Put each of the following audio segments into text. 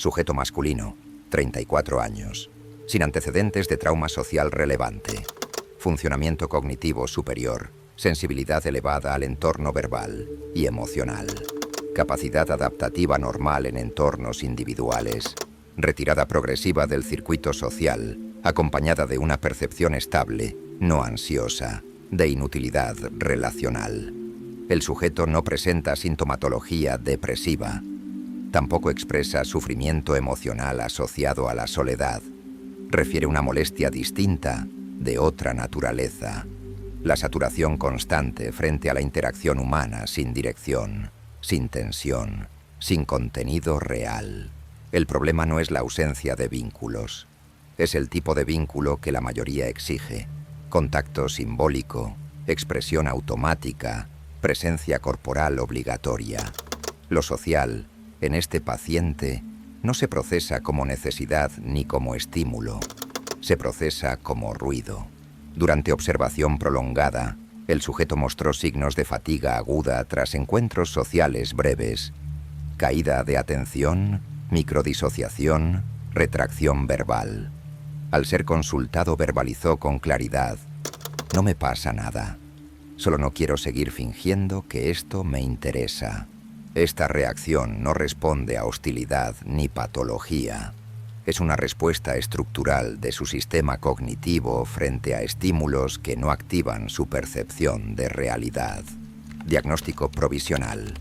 Sujeto masculino, 34 años. Sin antecedentes de trauma social relevante. Funcionamiento cognitivo superior. Sensibilidad elevada al entorno verbal y emocional. Capacidad adaptativa normal en entornos individuales. Retirada progresiva del circuito social, acompañada de una percepción estable, no ansiosa, de inutilidad relacional. El sujeto no presenta sintomatología depresiva. Tampoco expresa sufrimiento emocional asociado a la soledad. Refiere una molestia distinta, de otra naturaleza. La saturación constante frente a la interacción humana sin dirección, sin tensión, sin contenido real. El problema no es la ausencia de vínculos. Es el tipo de vínculo que la mayoría exige. Contacto simbólico, expresión automática, presencia corporal obligatoria. Lo social, en este paciente, no se procesa como necesidad ni como estímulo. Se procesa como ruido. Durante observación prolongada, el sujeto mostró signos de fatiga aguda tras encuentros sociales breves, caída de atención, microdisociación, retracción verbal. Al ser consultado verbalizó con claridad: no me pasa nada, solo no quiero seguir fingiendo que esto me interesa. Esta reacción no responde a hostilidad ni patología. Es una respuesta estructural de su sistema cognitivo frente a estímulos que no activan su percepción de realidad. Diagnóstico provisional.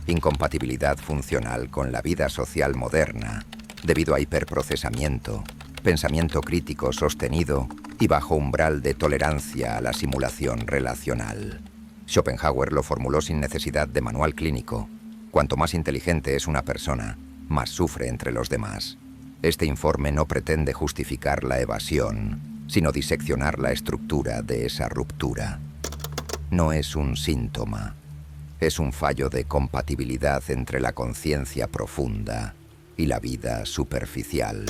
Incompatibilidad funcional con la vida social moderna, debido a hiperprocesamiento, pensamiento crítico sostenido y bajo umbral de tolerancia a la simulación relacional. Schopenhauer lo formuló sin necesidad de manual clínico. Cuanto más inteligente es una persona, más sufre entre los demás. Este informe no pretende justificar la evasión, sino diseccionar la estructura de esa ruptura. No es un síntoma, es un fallo de compatibilidad entre la conciencia profunda y la vida superficial.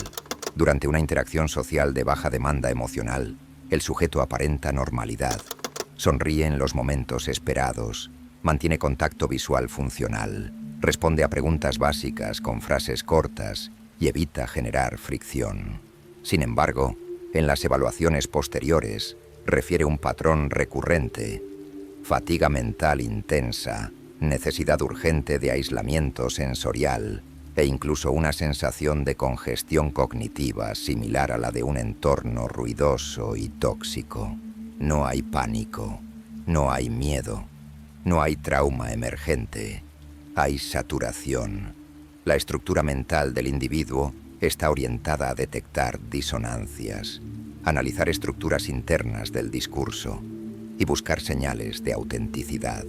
Durante una interacción social de baja demanda emocional, el sujeto aparenta normalidad, sonríe en los momentos esperados, mantiene contacto visual funcional, responde a preguntas básicas con frases cortas y evita generar fricción. Sin embargo, en las evaluaciones posteriores, refiere un patrón recurrente: fatiga mental intensa, necesidad urgente de aislamiento sensorial e incluso una sensación de congestión cognitiva similar a la de un entorno ruidoso y tóxico. No hay pánico, no hay miedo, no hay trauma emergente, hay saturación. La estructura mental del individuo está orientada a detectar disonancias, analizar estructuras internas del discurso y buscar señales de autenticidad.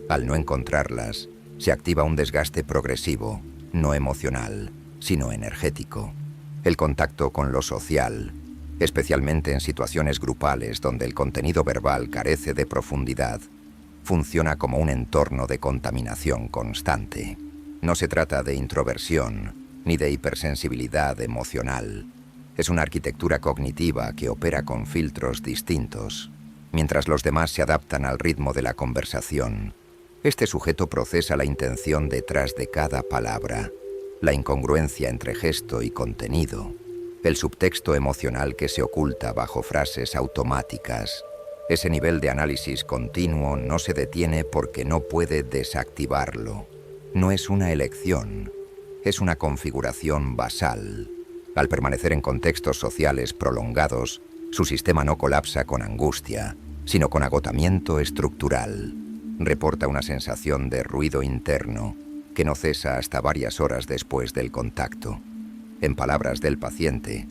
Al no encontrarlas, se activa un desgaste progresivo, no emocional, sino energético. El contacto con lo social, especialmente en situaciones grupales donde el contenido verbal carece de profundidad, funciona como un entorno de contaminación constante. No se trata de introversión ni de hipersensibilidad emocional. Es una arquitectura cognitiva que opera con filtros distintos. Mientras los demás se adaptan al ritmo de la conversación, este sujeto procesa la intención detrás de cada palabra, la incongruencia entre gesto y contenido, el subtexto emocional que se oculta bajo frases automáticas. Ese nivel de análisis continuo no se detiene porque no puede desactivarlo. No es una elección, es una configuración basal. Al permanecer en contextos sociales prolongados, su sistema no colapsa con angustia, sino con agotamiento estructural. Reporta una sensación de ruido interno que no cesa hasta varias horas después del contacto. En palabras del paciente,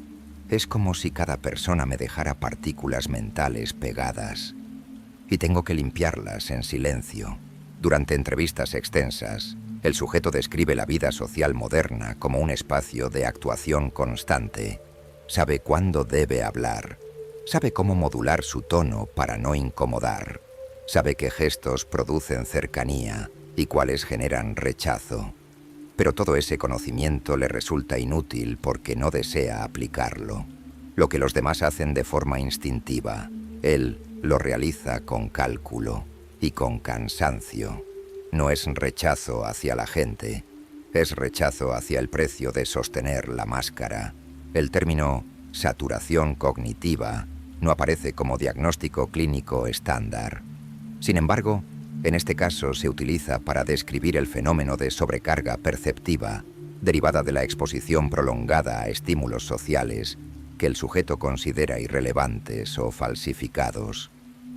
es como si cada persona me dejara partículas mentales pegadas y tengo que limpiarlas en silencio. Durante entrevistas extensas, el sujeto describe la vida social moderna como un espacio de actuación constante. Sabe cuándo debe hablar, sabe cómo modular su tono para no incomodar, sabe qué gestos producen cercanía y cuáles generan rechazo. Pero todo ese conocimiento le resulta inútil porque no desea aplicarlo. Lo que los demás hacen de forma instintiva, él lo realiza con cálculo y con cansancio. No es rechazo hacia la gente, Es rechazo hacia el precio de sostener la máscara. El término saturación cognitiva no aparece como diagnóstico clínico estándar. Sin embargo, en este caso se utiliza para describir el fenómeno de sobrecarga perceptiva derivada de la exposición prolongada a estímulos sociales que el sujeto considera irrelevantes o falsificados.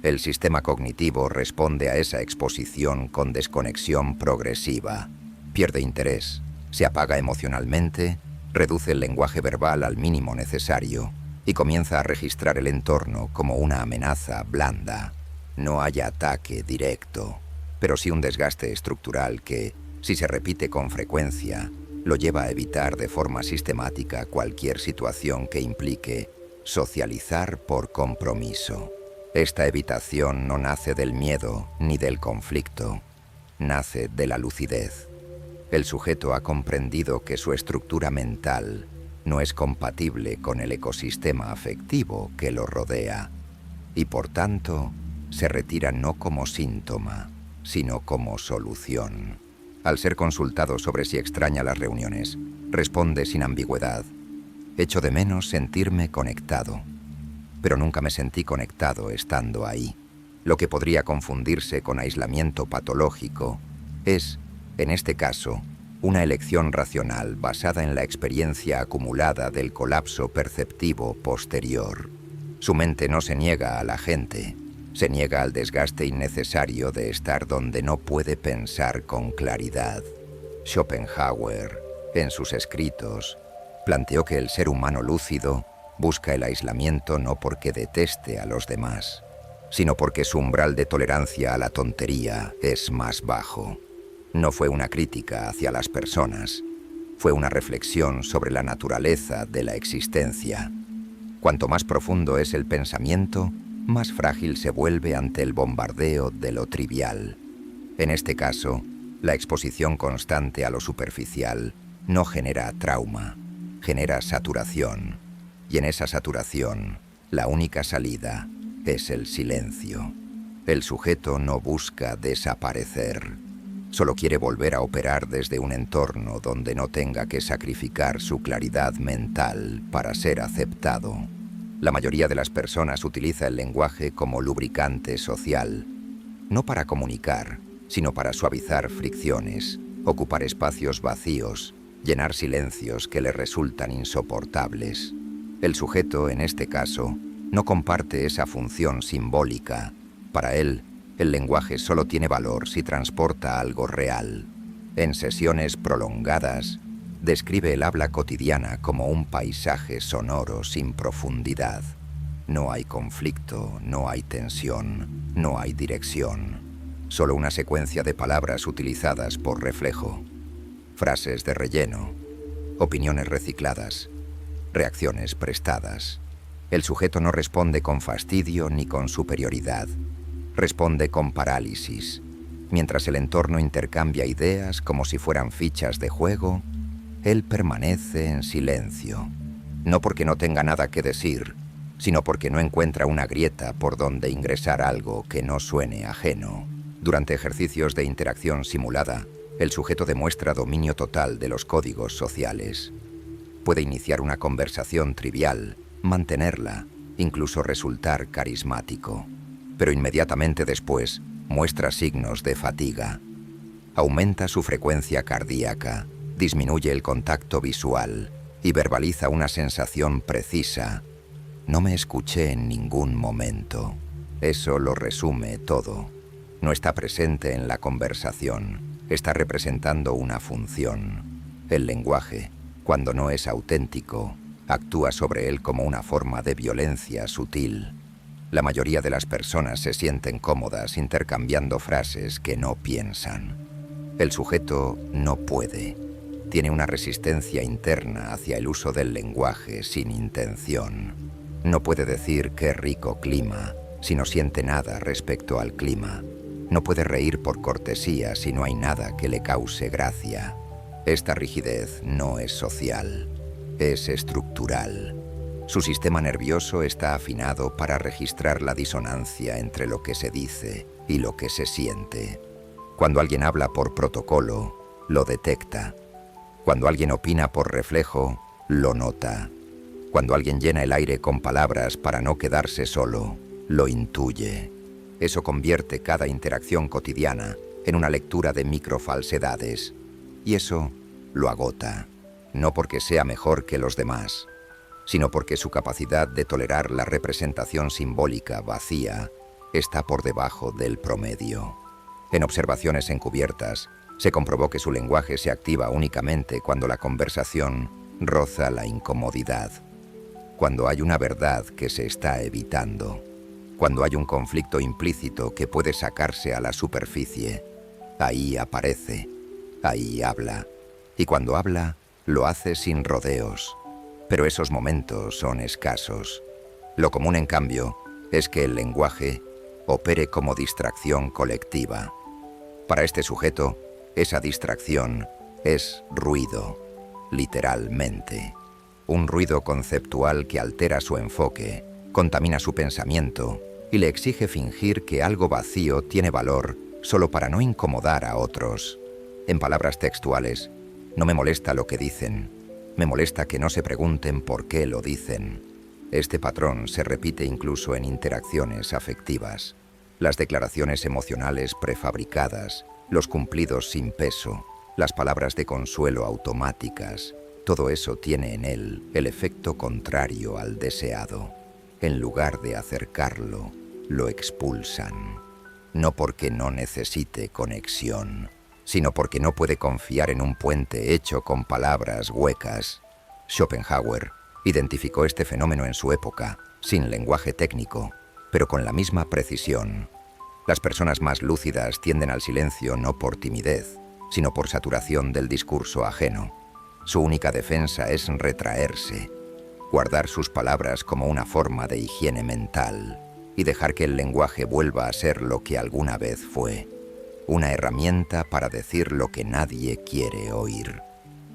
El sistema cognitivo responde a esa exposición con desconexión progresiva. Pierde interés, se apaga emocionalmente, reduce el lenguaje verbal al mínimo necesario y comienza a registrar el entorno como una amenaza blanda. No hay ataque directo, pero sí un desgaste estructural que, si se repite con frecuencia, lo lleva a evitar de forma sistemática cualquier situación que implique socializar por compromiso. Esta evitación no nace del miedo ni del conflicto, nace de la lucidez. El sujeto ha comprendido que su estructura mental no es compatible con el ecosistema afectivo que lo rodea y, por tanto, se retira no como síntoma, sino como solución. Al ser consultado sobre si extraña las reuniones, responde sin ambigüedad: echo de menos sentirme conectado, pero nunca me sentí conectado estando ahí. Lo que podría confundirse con aislamiento patológico es, en este caso, una elección racional basada en la experiencia acumulada del colapso perceptivo posterior. Su mente no se niega a la gente, se niega al desgaste innecesario de estar donde no puede pensar con claridad. Schopenhauer, en sus escritos, planteó que el ser humano lúcido busca el aislamiento no porque deteste a los demás, sino porque su umbral de tolerancia a la tontería es más bajo. No fue una crítica hacia las personas, fue una reflexión sobre la naturaleza de la existencia. Cuanto más profundo es el pensamiento, más frágil se vuelve ante el bombardeo de lo trivial. En este caso, la exposición constante a lo superficial no genera trauma, genera saturación. Y en esa saturación, la única salida es el silencio. El sujeto no busca desaparecer, solo quiere volver a operar desde un entorno donde no tenga que sacrificar su claridad mental para ser aceptado. La mayoría de las personas utiliza el lenguaje como lubricante social, no para comunicar, sino para suavizar fricciones, ocupar espacios vacíos, llenar silencios que le resultan insoportables. El sujeto, en este caso, no comparte esa función simbólica. Para él, el lenguaje solo tiene valor si transporta algo real. En sesiones prolongadas, describe el habla cotidiana como un paisaje sonoro sin profundidad. No hay conflicto, no hay tensión, no hay dirección. Solo una secuencia de palabras utilizadas por reflejo. Frases de relleno, opiniones recicladas, reacciones prestadas. El sujeto no responde con fastidio ni con superioridad. Responde con parálisis. Mientras el entorno intercambia ideas como si fueran fichas de juego, él permanece en silencio. No porque no tenga nada que decir, sino porque no encuentra una grieta por donde ingresar algo que no suene ajeno. Durante ejercicios de interacción simulada, el sujeto demuestra dominio total de los códigos sociales. Puede iniciar una conversación trivial, mantenerla, incluso resultar carismático. Pero inmediatamente después muestra signos de fatiga. Aumenta su frecuencia cardíaca, disminuye el contacto visual y verbaliza una sensación precisa: no me escuché en ningún momento. Eso lo resume todo. No está presente en la conversación, está representando una función. El lenguaje, cuando no es auténtico, actúa sobre él como una forma de violencia sutil. La mayoría de las personas se sienten cómodas intercambiando frases que no piensan. El sujeto no puede. Tiene una resistencia interna hacia el uso del lenguaje sin intención. No puede decir qué rico clima si no siente nada respecto al clima. No puede reír por cortesía si no hay nada que le cause gracia. Esta rigidez no es social, es estructural. Su sistema nervioso está afinado para registrar la disonancia entre lo que se dice y lo que se siente. Cuando alguien habla por protocolo, lo detecta. Cuando alguien opina por reflejo, lo nota. Cuando alguien llena el aire con palabras para no quedarse solo, lo intuye. Eso convierte cada interacción cotidiana en una lectura de microfalsedades. Y eso lo agota, no porque sea mejor que los demás, sino porque su capacidad de tolerar la representación simbólica vacía está por debajo del promedio. En observaciones encubiertas, se comprobó que su lenguaje se activa únicamente cuando la conversación roza la incomodidad, cuando hay una verdad que se está evitando, cuando hay un conflicto implícito que puede sacarse a la superficie. Ahí aparece, ahí habla, y cuando habla, lo hace sin rodeos. Pero esos momentos son escasos. Lo común, en cambio, es que el lenguaje opere como distracción colectiva. Para este sujeto, esa distracción es ruido, literalmente. Un ruido conceptual que altera su enfoque, contamina su pensamiento y le exige fingir que algo vacío tiene valor solo para no incomodar a otros. En palabras textuales, no me molesta lo que dicen, me molesta que no se pregunten por qué lo dicen. Este patrón se repite incluso en interacciones afectivas. Las declaraciones emocionales prefabricadas, los cumplidos sin peso, las palabras de consuelo automáticas, todo eso tiene en él el efecto contrario al deseado. En lugar de acercarlo, lo expulsan. No porque no necesite conexión, sino porque no puede confiar en un puente hecho con palabras huecas. Schopenhauer identificó este fenómeno en su época, sin lenguaje técnico, pero con la misma precisión. Las personas más lúcidas tienden al silencio no por timidez, sino por saturación del discurso ajeno. Su única defensa es retraerse, guardar sus palabras como una forma de higiene mental y dejar que el lenguaje vuelva a ser lo que alguna vez fue, una herramienta para decir lo que nadie quiere oír.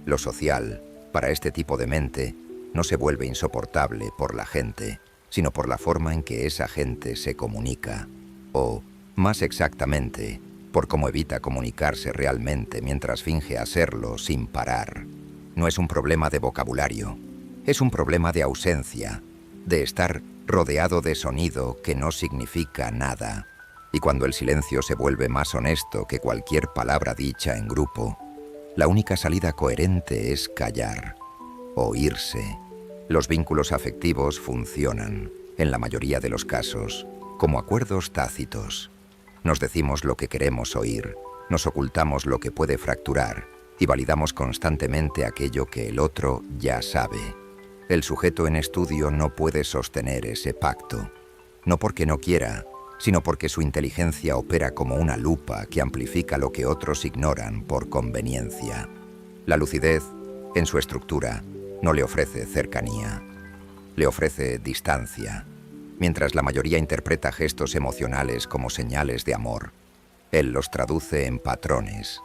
Lo social, para este tipo de mente, no se vuelve insoportable por la gente, sino por la forma en que esa gente se comunica, o, más exactamente, por cómo evita comunicarse realmente mientras finge hacerlo sin parar. No es un problema de vocabulario, es un problema de ausencia, de estar rodeado de sonido que no significa nada. Y cuando el silencio se vuelve más honesto que cualquier palabra dicha en grupo, la única salida coherente es callar, oírse. Los vínculos afectivos funcionan, en la mayoría de los casos, como acuerdos tácitos. Nos decimos lo que queremos oír, nos ocultamos lo que puede fracturar y validamos constantemente aquello que el otro ya sabe. El sujeto en estudio no puede sostener ese pacto, no porque no quiera, sino porque su inteligencia opera como una lupa que amplifica lo que otros ignoran por conveniencia. La lucidez, en su estructura, no le ofrece cercanía, le ofrece distancia. Mientras la mayoría interpreta gestos emocionales como señales de amor, él los traduce en patrones.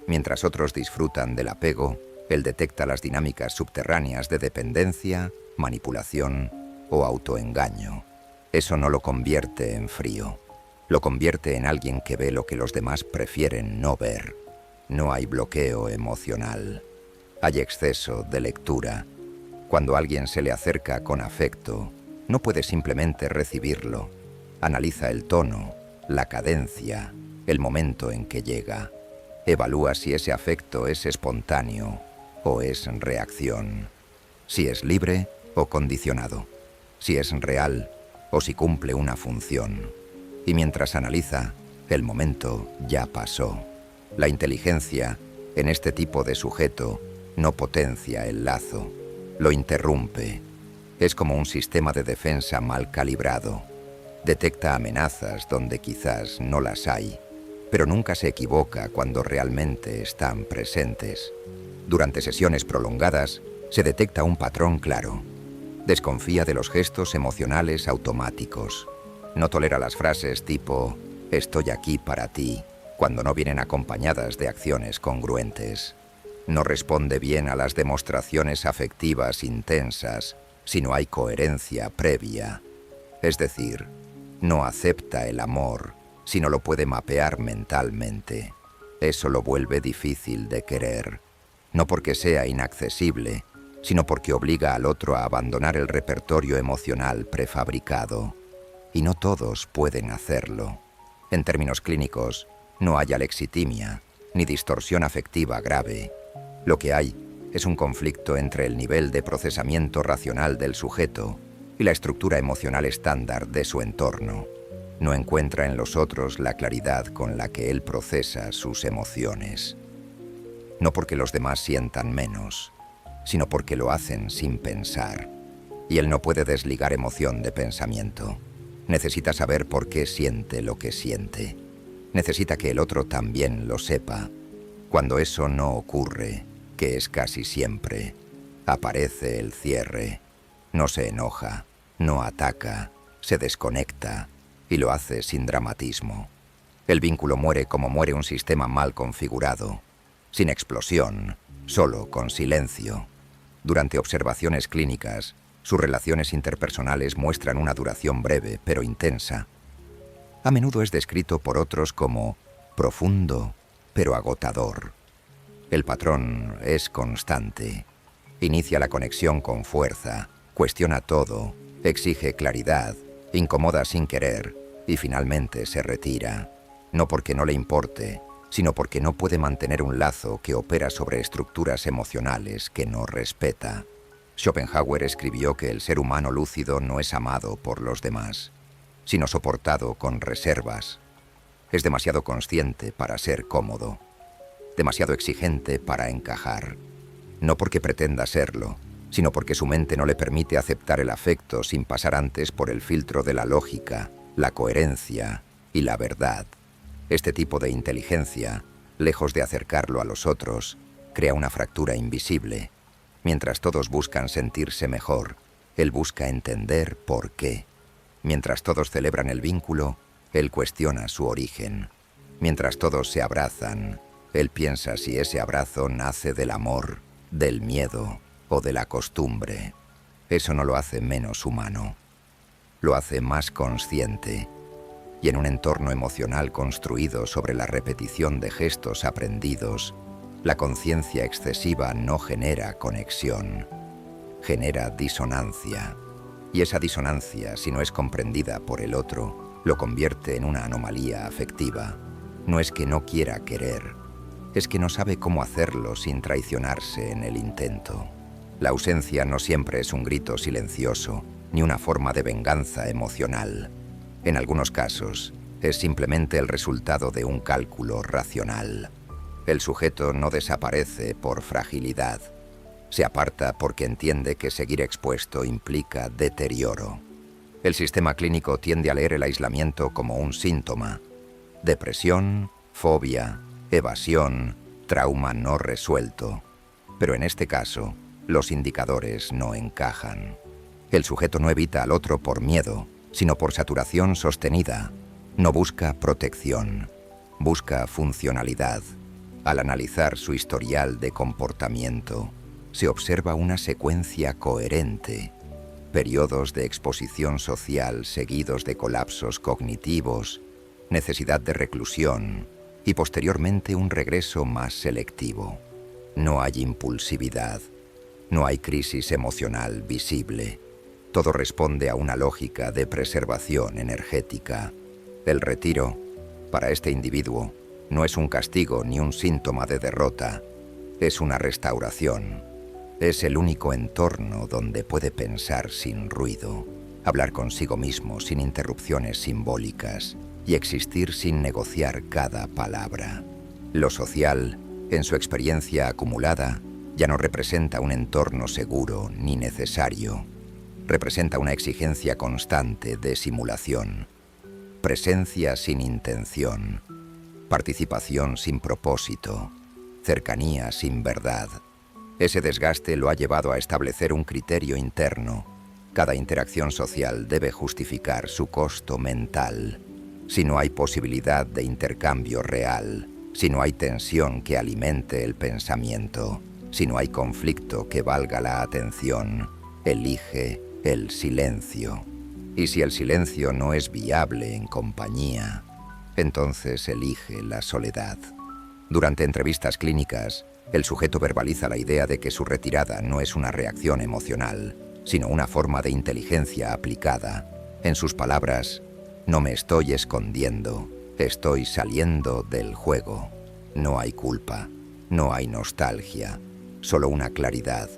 Mientras otros disfrutan del apego, él detecta las dinámicas subterráneas de dependencia, manipulación o autoengaño. Eso no lo convierte en frío, lo convierte en alguien que ve lo que los demás prefieren no ver. No hay bloqueo emocional, hay exceso de lectura. Cuando alguien se le acerca con afecto, no puede simplemente recibirlo. Analiza el tono, la cadencia, el momento en que llega. Evalúa si ese afecto es espontáneo o es reacción, si es libre o condicionado, si es real o si cumple una función. Y mientras analiza, el momento ya pasó. La inteligencia, en este tipo de sujeto, no potencia el lazo, lo interrumpe. Es como un sistema de defensa mal calibrado. Detecta amenazas donde quizás no las hay, pero nunca se equivoca cuando realmente están presentes. Durante sesiones prolongadas, se detecta un patrón claro. Desconfía de los gestos emocionales automáticos. No tolera las frases tipo «estoy aquí para ti», cuando no vienen acompañadas de acciones congruentes. No responde bien a las demostraciones afectivas intensas si no hay coherencia previa. Es decir, no acepta el amor si no lo puede mapear mentalmente. Eso lo vuelve difícil de querer. no porque sea inaccesible, sino porque obliga al otro a abandonar el repertorio emocional prefabricado. Y no todos pueden hacerlo. En términos clínicos, no hay alexitimia, ni distorsión afectiva grave. Lo que hay es un conflicto entre el nivel de procesamiento racional del sujeto y la estructura emocional estándar de su entorno. No encuentra en los otros la claridad con la que él procesa sus emociones. No porque los demás sientan menos, sino porque lo hacen sin pensar. Y él no puede desligar emoción de pensamiento. Necesita saber por qué siente lo que siente. Necesita que el otro también lo sepa. Cuando eso no ocurre, que es casi siempre, aparece el cierre. No se enoja, no ataca, se desconecta y lo hace sin dramatismo. El vínculo muere como muere un sistema mal configurado, sin explosión, solo con silencio. Durante observaciones clínicas, sus relaciones interpersonales muestran una duración breve pero intensa. A menudo es descrito por otros como profundo pero agotador. El patrón es constante. Inicia la conexión con fuerza, cuestiona todo, exige claridad, incomoda sin querer y finalmente se retira. No porque no le importe, sino porque no puede mantener un lazo que opera sobre estructuras emocionales que no respeta. Schopenhauer escribió que el ser humano lúcido no es amado por los demás, sino soportado con reservas. Es demasiado consciente para ser cómodo, demasiado exigente para encajar. No porque pretenda serlo, sino porque su mente no le permite aceptar el afecto sin pasar antes por el filtro de la lógica, la coherencia y la verdad. Este tipo de inteligencia, lejos de acercarlo a los otros, crea una fractura invisible. Mientras todos buscan sentirse mejor, él busca entender por qué. Mientras todos celebran el vínculo, él cuestiona su origen. Mientras todos se abrazan, él piensa si ese abrazo nace del amor, del miedo o de la costumbre. Eso no lo hace menos humano. Lo hace más consciente. Y en un entorno emocional construido sobre la repetición de gestos aprendidos, la conciencia excesiva no genera conexión, genera disonancia. Y esa disonancia, si no es comprendida por el otro, lo convierte en una anomalía afectiva. No es que no quiera querer, es que no sabe cómo hacerlo sin traicionarse en el intento. La ausencia no siempre es un grito silencioso, ni una forma de venganza emocional. En algunos casos, es simplemente el resultado de un cálculo racional. El sujeto no desaparece por fragilidad. Se aparta porque entiende que seguir expuesto implica deterioro. El sistema clínico tiende a leer el aislamiento como un síntoma. Depresión, fobia, evasión, trauma no resuelto. Pero en este caso, los indicadores no encajan. El sujeto no evita al otro por miedo, sino por saturación sostenida. No busca protección, busca funcionalidad. Al analizar su historial de comportamiento, se observa una secuencia coherente. Periodos de exposición social seguidos de colapsos cognitivos, necesidad de reclusión y posteriormente un regreso más selectivo. No hay impulsividad, no hay crisis emocional visible. Todo responde a una lógica de preservación energética. El retiro, para este individuo, no es un castigo ni un síntoma de derrota, es una restauración. Es el único entorno donde puede pensar sin ruido, hablar consigo mismo sin interrupciones simbólicas y existir sin negociar cada palabra. Lo social, en su experiencia acumulada, ya no representa un entorno seguro ni necesario. Representa una exigencia constante de simulación, presencia sin intención, participación sin propósito, cercanía sin verdad. Ese desgaste lo ha llevado a establecer un criterio interno. Cada interacción social debe justificar su costo mental. Si no hay posibilidad de intercambio real, si no hay tensión que alimente el pensamiento, si no hay conflicto que valga la atención, elige el silencio. Y si el silencio no es viable en compañía, entonces elige la soledad. Durante entrevistas clínicas, El sujeto verbaliza la idea de que su retirada no es una reacción emocional, sino una forma de inteligencia aplicada. En sus palabras, no me estoy escondiendo, estoy saliendo del juego. No hay culpa, no hay nostalgia, solo una claridad.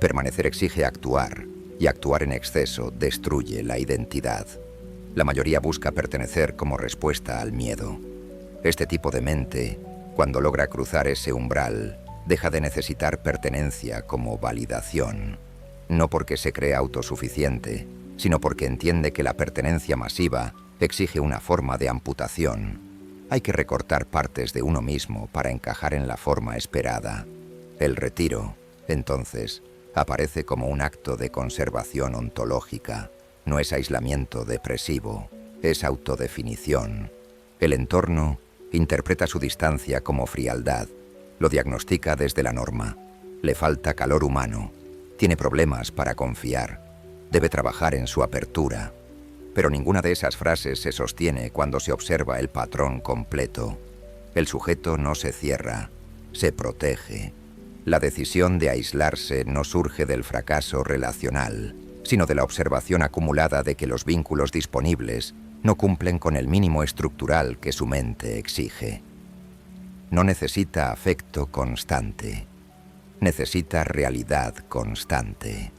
Permanecer exige actuar, y actuar en exceso destruye la identidad. La mayoría busca pertenecer como respuesta al miedo. Este tipo de mente, cuando logra cruzar ese umbral, deja de necesitar pertenencia como validación. No porque se cree autosuficiente, sino porque entiende que la pertenencia masiva exige una forma de amputación. Hay que recortar partes de uno mismo para encajar en la forma esperada. El retiro, entonces, aparece como un acto de conservación ontológica. No es aislamiento depresivo, es autodefinición. El entorno interpreta su distancia como frialdad, lo diagnostica desde la norma. Le falta calor humano, tiene problemas para confiar, debe trabajar en su apertura. Pero ninguna de esas frases se sostiene cuando se observa el patrón completo. El sujeto no se cierra, se protege. La decisión de aislarse no surge del fracaso relacional, sino de la observación acumulada de que los vínculos disponibles no cumplen con el mínimo estructural que su mente exige. No necesita afecto constante, necesita realidad constante.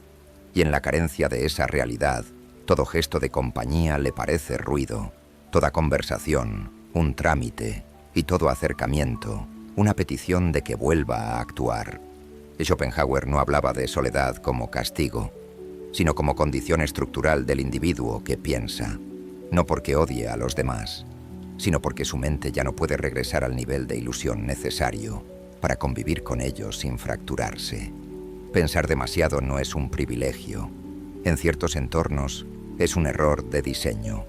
Y en la carencia de esa realidad, todo gesto de compañía le parece ruido, toda conversación, un trámite, y todo acercamiento, una petición de que vuelva a actuar. Schopenhauer no hablaba de soledad como castigo, sino como condición estructural del individuo que piensa, no porque odie a los demás, sino porque su mente ya no puede regresar al nivel de ilusión necesario para convivir con ellos sin fracturarse. Pensar demasiado no es un privilegio. En ciertos entornos es un error de diseño.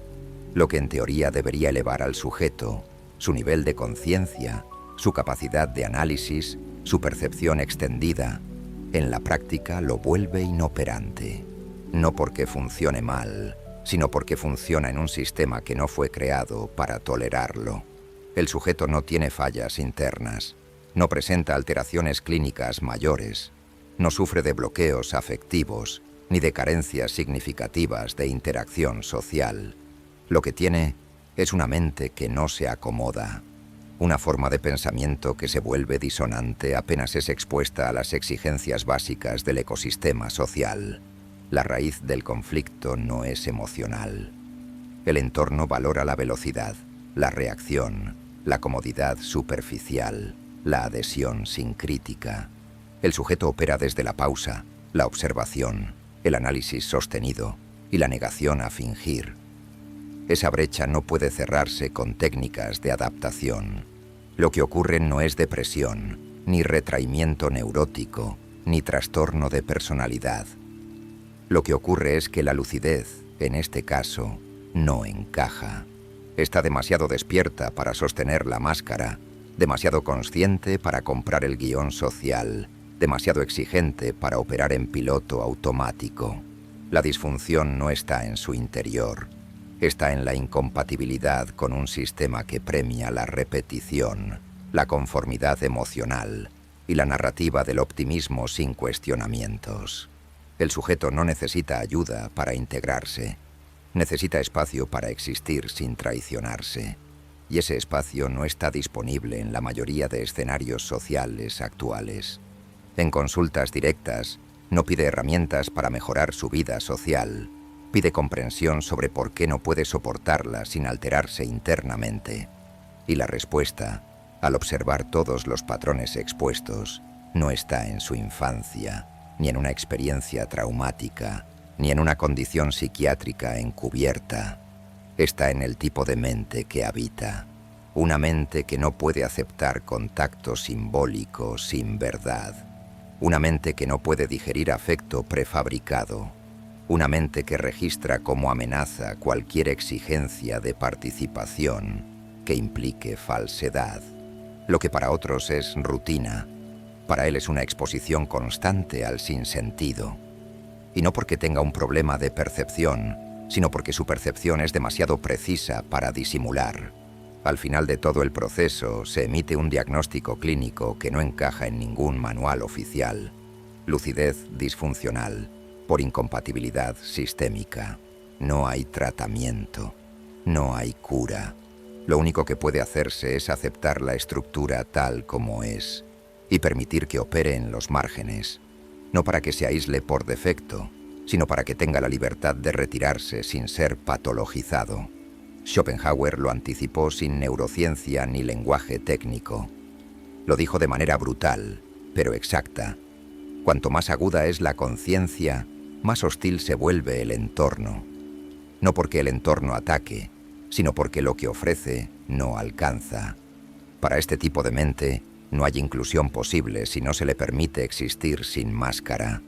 Lo que en teoría debería elevar al sujeto, su nivel de conciencia, su capacidad de análisis, su percepción extendida, en la práctica lo vuelve inoperante. No porque funcione mal, sino porque funciona en un sistema que no fue creado para tolerarlo. El sujeto no tiene fallas internas, no presenta alteraciones clínicas mayores, no sufre de bloqueos afectivos, ni de carencias significativas de interacción social. Lo que tiene es una mente que no se acomoda, una forma de pensamiento que se vuelve disonante apenas es expuesta a las exigencias básicas del ecosistema social. La raíz del conflicto no es emocional. El entorno valora la velocidad, la reacción, la comodidad superficial, la adhesión sin crítica. El sujeto opera desde la pausa, la observación, el análisis sostenido y la negación a fingir. Esa brecha no puede cerrarse con técnicas de adaptación. Lo que ocurre no es depresión, ni retraimiento neurótico, ni trastorno de personalidad. Lo que ocurre es que la lucidez, en este caso, no encaja. Está demasiado despierta para sostener la máscara, demasiado consciente para comprar el guión social, demasiado exigente para operar en piloto automático. La disfunción no está en su interior, está en la incompatibilidad con un sistema que premia la repetición, la conformidad emocional y la narrativa del optimismo sin cuestionamientos. El sujeto no necesita ayuda para integrarse, necesita espacio para existir sin traicionarse, y ese espacio no está disponible en la mayoría de escenarios sociales actuales. En consultas directas, no pide herramientas para mejorar su vida social, pide comprensión sobre por qué no puede soportarla sin alterarse internamente. Y la respuesta, al observar todos los patrones expuestos, no está en su infancia, ni en una experiencia traumática, ni en una condición psiquiátrica encubierta. Está en el tipo de mente que habita, una mente que no puede aceptar contacto simbólico sin verdad, una mente que no puede digerir afecto prefabricado, una mente que registra como amenaza cualquier exigencia de participación que implique falsedad. Lo que para otros es rutina, para él es una exposición constante al sinsentido. Y no porque tenga un problema de percepción, sino porque su percepción es demasiado precisa para disimular. Al final de todo el proceso se emite un diagnóstico clínico que no encaja en ningún manual oficial. Lucidez disfuncional por incompatibilidad sistémica. No hay tratamiento, no hay cura. Lo único que puede hacerse es aceptar la estructura tal como es y permitir que opere en los márgenes, no para que se aísle por defecto, sino para que tenga la libertad de retirarse sin ser patologizado. Schopenhauer lo anticipó sin neurociencia ni lenguaje técnico. Lo dijo de manera brutal, pero exacta. Cuanto más aguda es la conciencia, más hostil se vuelve el entorno. No porque el entorno ataque, sino porque lo que ofrece no alcanza. Para este tipo de mente, no hay inclusión posible si no se le permite existir sin máscara.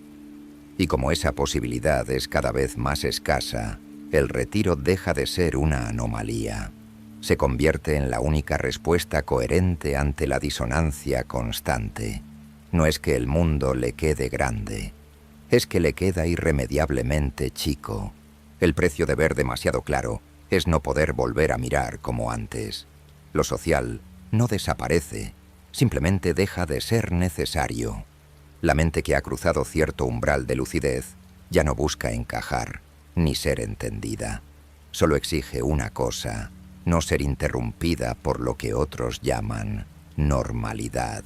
Y como esa posibilidad es cada vez más escasa, el retiro deja de ser una anomalía. Se convierte en la única respuesta coherente ante la disonancia constante. No es que el mundo le quede grande, es que le queda irremediablemente chico. El precio de ver demasiado claro es no poder volver a mirar como antes. Lo social no desaparece, simplemente deja de ser necesario. La mente que ha cruzado cierto umbral de lucidez ya no busca encajar ni ser entendida. Solo exige una cosa: no ser interrumpida por lo que otros llaman normalidad.